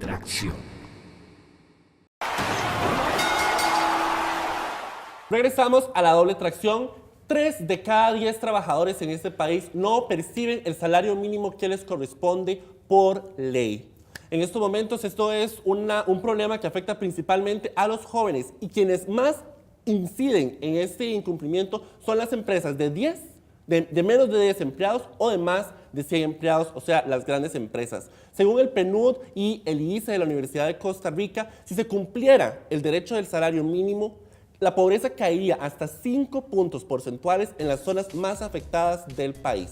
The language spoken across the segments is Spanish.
tracción. Regresamos a la doble tracción. 3 de cada 10 trabajadores en este país no perciben el salario mínimo que les corresponde por ley. En estos momentos esto es un problema que afecta principalmente a los jóvenes y quienes más inciden en este incumplimiento son las empresas de menos de 10 empleados o de más de 100 empleados, o sea, las grandes empresas. Según el PNUD y el ICE de la Universidad de Costa Rica, si se cumpliera el derecho del salario mínimo, la pobreza caería hasta 5 puntos porcentuales en las zonas más afectadas del país.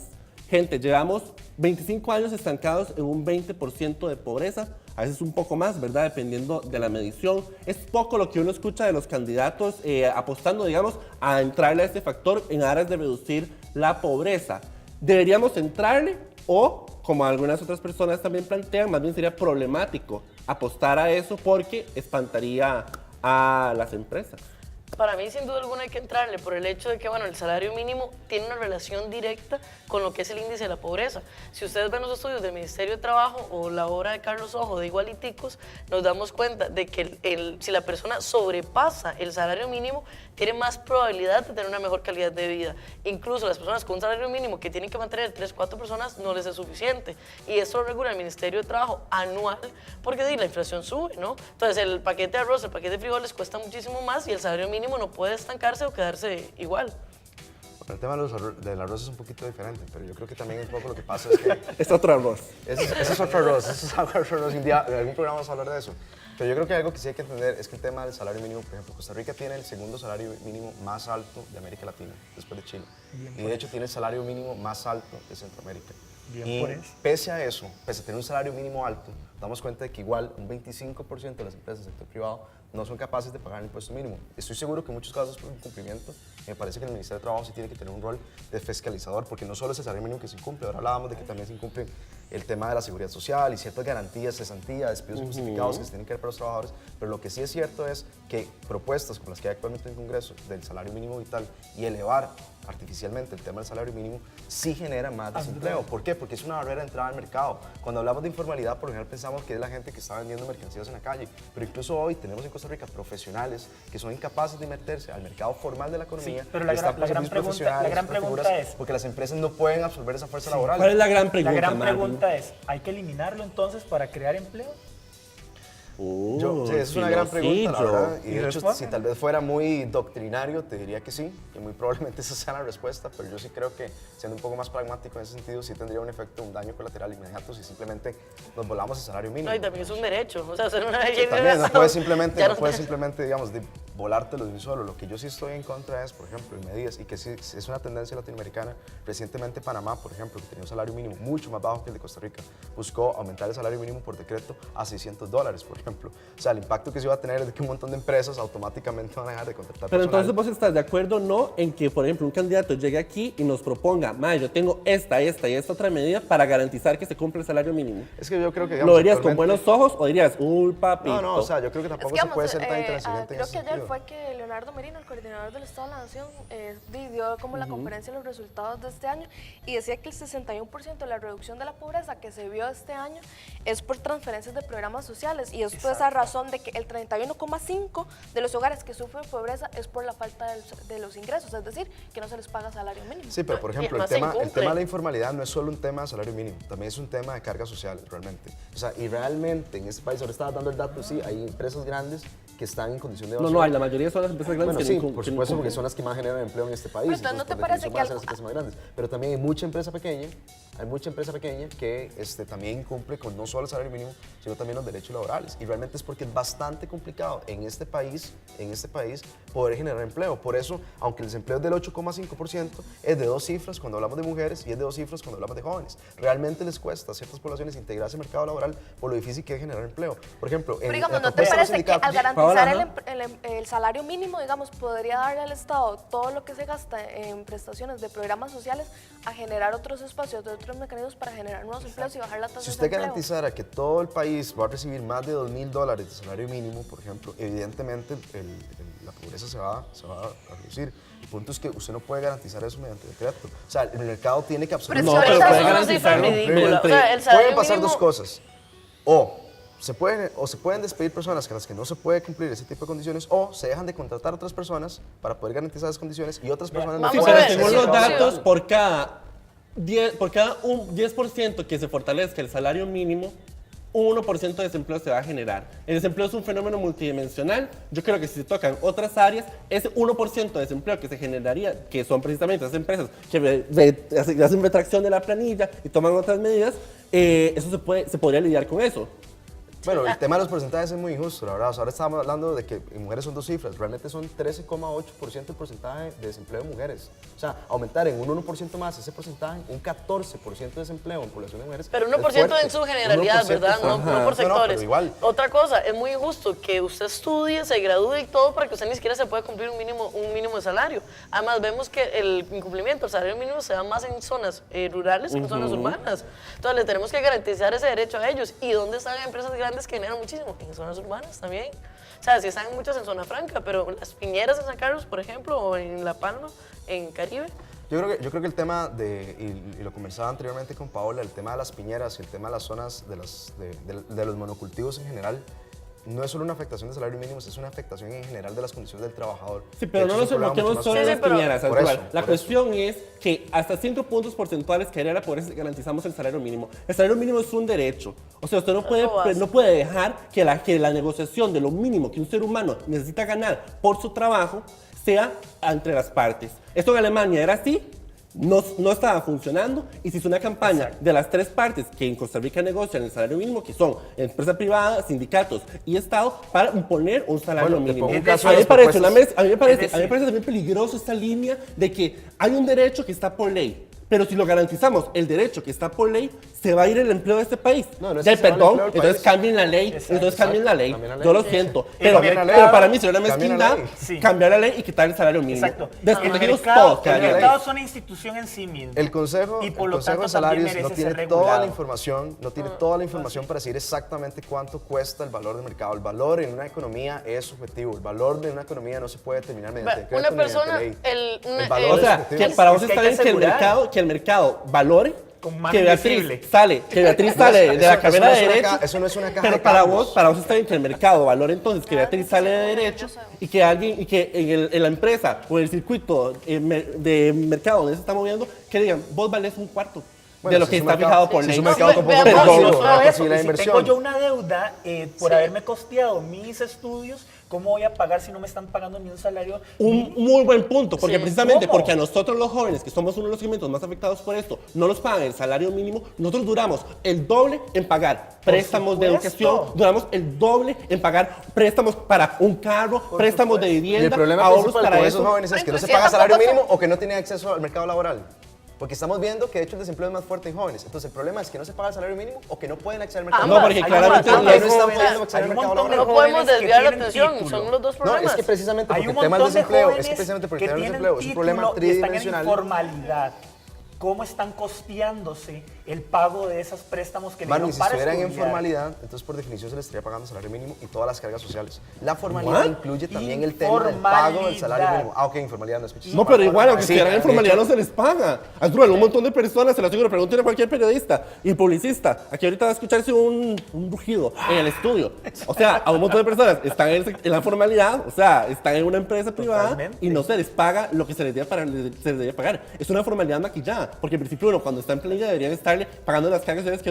Gente, llevamos 25 años estancados en un 20% de pobreza, a veces un poco más, ¿verdad? Dependiendo de la medición. Es poco lo que uno escucha de los candidatos apostando, digamos, a entrarle a este factor en aras de reducir la pobreza. ¿Deberíamos entrarle o, como algunas otras personas también plantean, más bien sería problemático apostar a eso porque espantaría a las empresas? Para mí, sin duda alguna, hay que entrarle por el hecho de que, bueno, el salario mínimo tiene una relación directa con lo que es el índice de la pobreza. Si ustedes ven los estudios del Ministerio de Trabajo o la obra de Carlos Ojo de Igualiticos, nos damos cuenta de que si la persona sobrepasa el salario mínimo, tiene más probabilidad de tener una mejor calidad de vida. Incluso las personas con un salario mínimo que tienen que mantener 3, 4 personas no les es suficiente. Y eso lo regula el Ministerio de Trabajo anual porque la inflación sube, ¿no? Entonces el paquete de arroz, el paquete de frijoles cuesta muchísimo más y el salario mínimo no puede estancarse o quedarse igual. Bueno, el tema del arroz es un poquito diferente, pero yo creo que también un poco lo que pasa es que... Es otro arroz. Ese es otro arroz, un día, en algún programa vamos a hablar de eso. Pero yo creo que algo que sí hay que entender es que el tema del salario mínimo, por ejemplo, Costa Rica tiene el segundo salario mínimo más alto de América Latina, después de Chile. Y de hecho tiene el salario mínimo más alto de Centroamérica. Y pese a eso, pese a tener un salario mínimo alto, damos cuenta de que igual un 25% de las empresas del sector privado no son capaces de pagar el impuesto mínimo. Estoy seguro que en muchos casos por incumplimiento, me parece que el Ministerio de Trabajo sí tiene que tener un rol de fiscalizador, porque no solo es el salario mínimo que se incumple, ahora hablábamos de que también se incumple el tema de la seguridad social y ciertas garantías, cesantía, despidos injustificados que se tienen que dar para los trabajadores, pero lo que sí es cierto es que propuestas como las que hay actualmente en el Congreso del salario mínimo vital y elevar artificialmente el tema del salario mínimo sí genera más desempleo. ¿Por qué? Porque es una barrera de entrada al mercado. Cuando hablamos de informalidad, por lo general pensamos que es la gente que está vendiendo mercancías en la calle, pero incluso hoy tenemos en Costa Rica profesionales que son incapaces de meterse al mercado formal de la economía. Sí, pero la gran pregunta es... Porque las empresas no pueden absorber esa fuerza laboral. ¿Cuál es la gran pregunta, La gran pregunta es, ¿hay que eliminarlo entonces para crear empleo? Sí, es una gran pregunta, la verdad. Y de hecho, si tal vez fuera muy doctrinario, te diría que sí, que muy probablemente esa sea la respuesta, pero yo sí creo que, siendo un poco más pragmático en ese sentido, sí tendría un efecto, un daño colateral inmediato si simplemente nos volamos el salario mínimo. No, y también es un derecho, o sea, hacer una Sí, también, no puedes simplemente, digamos, volártelo de un solo. Lo que yo sí estoy en contra es, por ejemplo, en medidas, y que sí es una tendencia latinoamericana, recientemente Panamá, por ejemplo, que tenía un salario mínimo mucho más bajo que el de Costa Rica, buscó aumentar el salario mínimo por decreto a $600, por ejemplo. O sea, el impacto que se iba a tener es de que un montón de empresas automáticamente van a dejar de contratar Pero personal. entonces vos estás de acuerdo, ¿no?, en que, por ejemplo, un candidato llegue aquí y nos proponga, yo tengo esta y esta otra medida para garantizar que se cumpla el salario mínimo. Es que yo creo que, digamos, ¿Lo verías con buenos ojos o dirías, papito? No, o sea, yo creo que tampoco se puede ser tan intransigente en creo ese que ayer sentido. fue que Leonardo Merino, el coordinador del Estado de la Nación, dio como la conferencia de los resultados de este año y decía que el 61% de la reducción de la pobreza que se vio este año es por transferencias de programas sociales, y esto es a razón de que el 31,5% de los hogares que sufren pobreza es por la falta de los ingresos, es decir, que no se les paga salario mínimo. Sí, pero por ejemplo, el tema de la informalidad no es solo un tema de salario mínimo, también es un tema de cargas sociales, realmente. O sea, y realmente en este país, ahora estaba dando el dato, sí, hay empresas grandes que están en condición de evasión. No, la mayoría son las empresas grandes. Bueno, sí, por supuesto, porque son las que más generan empleo en este país. Pero entonces, ¿no te parece que las empresas más grandes? Pero también hay mucha empresa pequeña que también incumple con no solo el salario mínimo, sino también los derechos laborales. Y realmente es porque es bastante complicado en este país poder generar empleo. Por eso, aunque el desempleo es del 8,5%, es de 2 cifras cuando hablamos de mujeres y es de 2 cifras cuando hablamos de jóvenes. Realmente les cuesta a ciertas poblaciones integrarse al mercado laboral por lo difícil que es generar empleo. Por ejemplo, pero digamos, ¿no te parece que al garantizar el salario mínimo, digamos, podría darle al Estado todo lo que se gasta en prestaciones de programas sociales a generar otros espacios, de otros mecanismos para generar nuevos empleos y bajar la tasa de desempleo? Si usted desempleo? garantizara que todo el país va a recibir más de $2,000 de salario mínimo, por ejemplo, evidentemente la pobreza se va a reducir. El punto es que usted no puede garantizar eso mediante decreto. O sea, el mercado tiene que absorber. Pero puede garantizarlo. Pueden pasar dos cosas. O se pueden despedir personas a las que no se puede cumplir ese tipo de condiciones, o se dejan de contratar a otras personas para poder garantizar esas condiciones y otras personas no Vamos Sí, a pero ver, según sí, los sí. datos, por cada un 10% que se fortalezca el salario mínimo, un 1% de desempleo se va a generar. El desempleo es un fenómeno multidimensional. Yo creo que si se tocan otras áreas, ese 1% de desempleo que se generaría, que son precisamente las empresas que hacen retracción de la planilla y toman otras medidas, eso se podría lidiar con eso. Bueno, el tema de los porcentajes es muy injusto, la verdad. O sea, ahora estamos hablando de que en mujeres son 2 cifras, realmente son 13,8% el porcentaje de desempleo de mujeres. O sea, aumentar en un 1% más ese porcentaje, un 14% de desempleo en población de mujeres. Pero es 1% fuerte. en su generalidad, 1% ¿verdad? No, Ajá. no por sectores. pero igual. Otra cosa, es muy injusto que usted estudie, se gradúe y todo para que usted ni siquiera se pueda cumplir un mínimo de salario. Además, vemos que el incumplimiento del salario mínimo se da más en zonas rurales que en zonas urbanas. Entonces, le tenemos que garantizar ese derecho a ellos. ¿Y dónde están empresas grandes que generan muchísimo? En zonas urbanas también. O sea, sí están muchas en zona franca, pero las piñeras en San Carlos, por ejemplo, o en La Palma, en Caribe. Yo creo que el tema y lo conversaba anteriormente con Paola, el tema de las piñeras y el tema de las zonas de los monocultivos en general, no es solo una afectación del salario mínimo, es una afectación en general de las condiciones del trabajador. Sí, pero no nos enfoquemos solo en las piñeras, Por Sandoval. eso, La por cuestión es que hasta 5 puntos porcentuales caería la pobreza si garantizamos el salario mínimo. El salario mínimo es un derecho. O sea, usted no puede dejar que la negociación de lo mínimo que un ser humano necesita ganar por su trabajo sea entre las partes. Esto en Alemania era así. No estaba funcionando y se hizo una campaña de las 3 partes que en Costa Rica negocian el salario mínimo, que son empresa privada, sindicatos y Estado, para imponer un salario mínimo. A mí me parece también peligroso esta línea de que hay un derecho que está por ley. Pero si lo garantizamos, el derecho que está por ley, se va a ir el empleo de este país. No es ya, que se va el perdón, empleo del entonces país. cambien la ley. Entonces cambien la ley. Yo lo siento. Y Pero cambien la ley. para mí sería una Cambien la mezquindad ley. cambiar la ley y quitar el salario mínimo. Exacto. Desprotegidos El todos. mercado es una institución en sí mismo. El Consejo, y por el lo Consejo tanto de Salarios también no merece ser tiene toda regulado. la información, para decir exactamente cuánto cuesta el valor del mercado. El valor en una economía es subjetivo. El valor de una economía no se puede determinar mediante decreto Una ni mediante persona, ley. el valor O es sea, subjetivo. que para vos Es que está hay bien que asegurar. que el mercado valore Con mano que Beatriz invisible. sale de la carrera de Derecho. Eso no es una caja Pero de para cambios. vos está bien que el mercado valore entonces que Beatriz sale de Derecho y que en la empresa o el circuito de mercado donde se está moviendo, que digan, vos valés un cuarto Bueno, de lo si que es un está mercado- fijado por si ley. es un mercado con poco veamos, riesgo, no solo la eso, posibilidad de y si tengo inversión. yo una deuda por haberme costeado mis estudios, ¿cómo voy a pagar si no me están pagando ni un salario? Un muy buen punto, porque Sí. precisamente ¿Cómo? porque a nosotros los jóvenes, que somos uno de los segmentos más afectados por esto, no nos pagan el salario mínimo, nosotros duramos el doble en pagar préstamos de supuesto. educación, duramos el doble en pagar préstamos para un carro, préstamos de Y vivienda, el problema ahorros principal para con eso. esos jóvenes es que no se Inclusive paga salario tampoco mínimo o que no tienen acceso al mercado laboral. Porque estamos viendo que de hecho el desempleo es más fuerte en jóvenes. Entonces el problema es que no se paga el salario mínimo o que no pueden acceder al mercado No, porque Hay claramente un montón no de es- no están jóvenes- pudiendo acceder hay al un mercado montón de No laboral. podemos jóvenes que desviar la tienen atención, título. son los dos No, problemas. es que precisamente Hay porque un el tema del montón de desempleo, es jóvenes que precisamente porque que el tema del tienen desempleo es un problema título y están en tridimensional. informalidad. ¿Cómo están costeándose el pago de esos préstamos que le Manu, dieron y si para estuvieran en estudiar? formalidad, entonces por definición se les estaría pagando salario mínimo y todas las cargas sociales. La formalidad ¿What? incluye también el tema del pago del salario mínimo. Ah, ok, informalidad no escuché. No, pero igual, aunque Sí, estuvieran en de formalidad hecho- no se les paga. Asdrúbal, un montón de personas, se lo aseguro, pregúntenle a cualquier periodista y publicista. Aquí ahorita va a escucharse un rugido en el estudio. O sea, a un montón de personas están en la formalidad, o sea, están en una empresa privada Totalmente. y no se les paga lo que se les debería pagar. Es una formalidad maquillada, porque en principio uno cuando está en planilla deberían estarle pagando las cargas sociales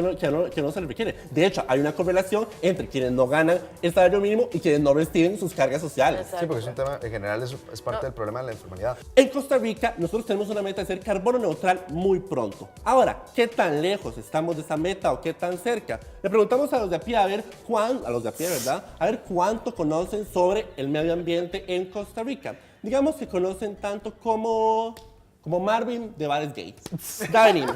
que no se les requiere. De hecho, hay una correlación entre quienes no ganan el salario mínimo y quienes no reciben sus cargas sociales. Sí, porque es un tema, en general, es parte del problema de la informalidad. En Costa Rica, nosotros tenemos una meta de ser carbono neutral muy pronto. Ahora, ¿qué tan lejos estamos de esa meta o qué tan cerca? Le preguntamos a los de a pie, ¿verdad? A ver cuánto conocen sobre el medio ambiente en Costa Rica. Digamos que conocen tanto como Marvin de Bares Gates. Ya venimos.